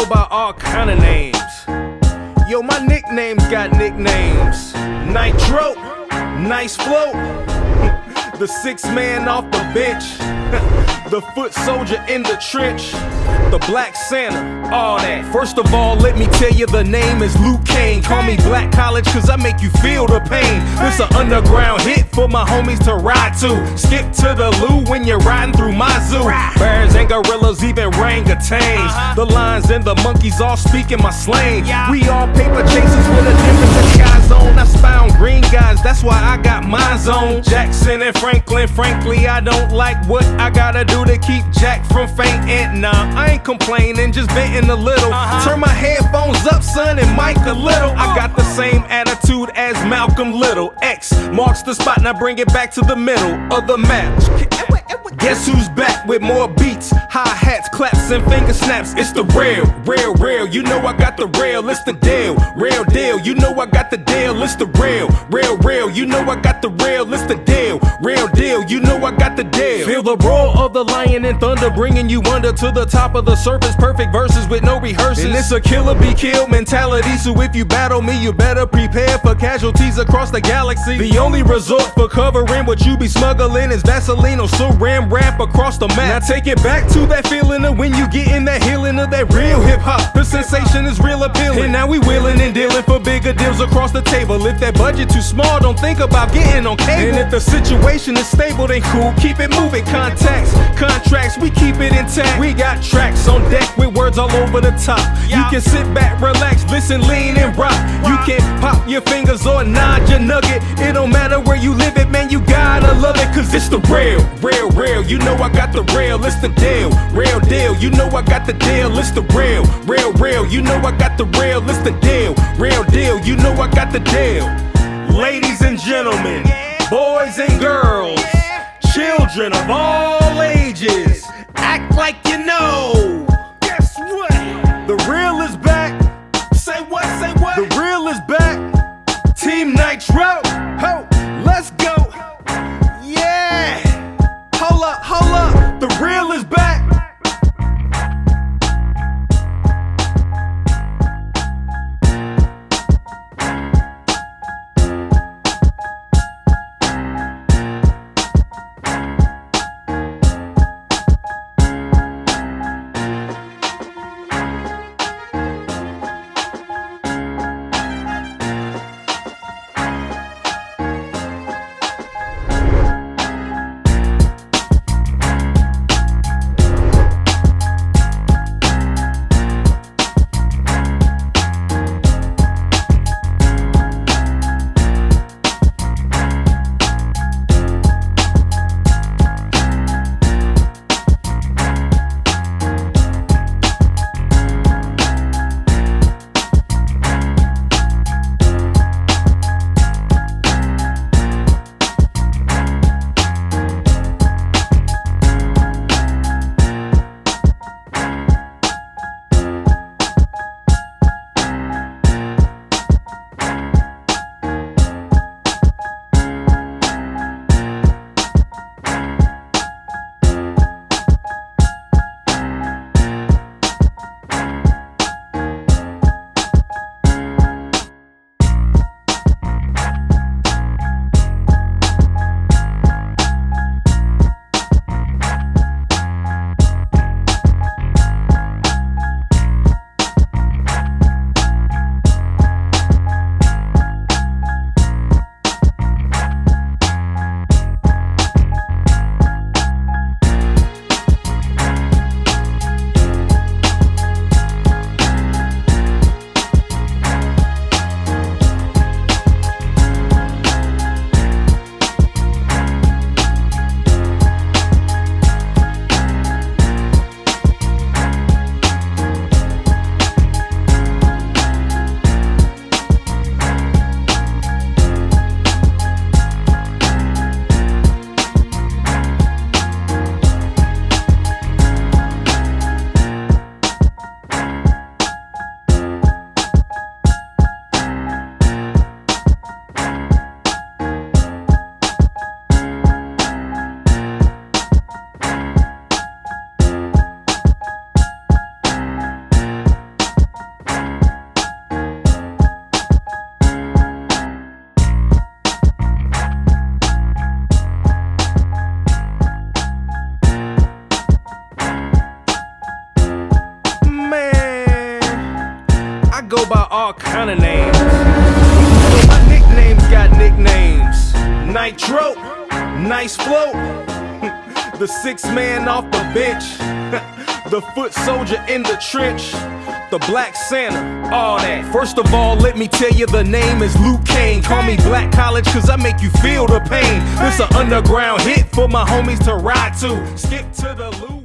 by all kind of names. Yo, my nicknames got nicknames. Nitro, nice flow. The sixth man off the bench. The foot soldier in the trench. The black Santa, all that. First of all, let me tell you the name is Luke Kane. Call me Black College cause I make you feel the pain. This an underground hit for my homies to ride to. Skip to the loo when you're riding through my zoo. Bears and gorillas, even orangutans. The lions and the monkeys all speaking my slang. We all paper chasers with a different disguise on. I spy on green guys, that's why I got mine on. Jackson and Franklin, frankly I don't like what I gotta do to keep Jack from fainting. Nah, I ain't complaining, just venting a little. Turn my headphones up, son, and mic a little. I got the same attitude as Malcolm Little. X marks the spot, now bring it back to the middle of the map. Guess who's back with more beats, hi-hats, claps, and finger snaps? It's the real, you know I got the real, it's the deal, real deal, you know I got the deal, it's the real, you know I got the real, it's the deal, real deal, you know I got the deal. Feel the roar of the lion and thunder, bringing you under to the top of the surface, perfect verses with no rehearsals. And it's a killer be killed mentality, so if you battle me, you better prepare for casualties across the galaxy. The only resort for covering what you be smuggling is Vaseline or Saran wrap across the map. Now take it back to that feeling of when you getting that healing of that real hip hop. The sensation is real appealing. And now we wheeling and dealing for bigger deals across the table. If that budget too small, don't think about getting on cable. And if the situation is stable, then cool, keep it moving. Contacts, contracts, we keep it intact. We got tracks on deck with words all over the top. You can sit back, relax, listen, lean and rock. You can pop your fingers or nod your nugget. It don't matter where you live it, man, you gotta love it. Cause it's the real, you know I got the real, it's the deal, real deal, you know I got the deal, it's the real, you know I got the real, it's the deal, real deal, you know I got the deal. Ladies and gentlemen, boys and girls, children of all ages, act like you know. Guess what? The real is back. Say what, say what? The real is back. Team Nitro, ho, let's go. Yeah. Hold up, the real is back. kind of names. So my nicknames got nicknames. Nitro, nice flow. The sixth man off the bench. The foot soldier in the trench. The Black Santa, all that. First of all, let me tell you the name is Luke Kane. Call me Black College cause I make you feel the pain. This an underground hit for my homies to ride to. Skip to the loop.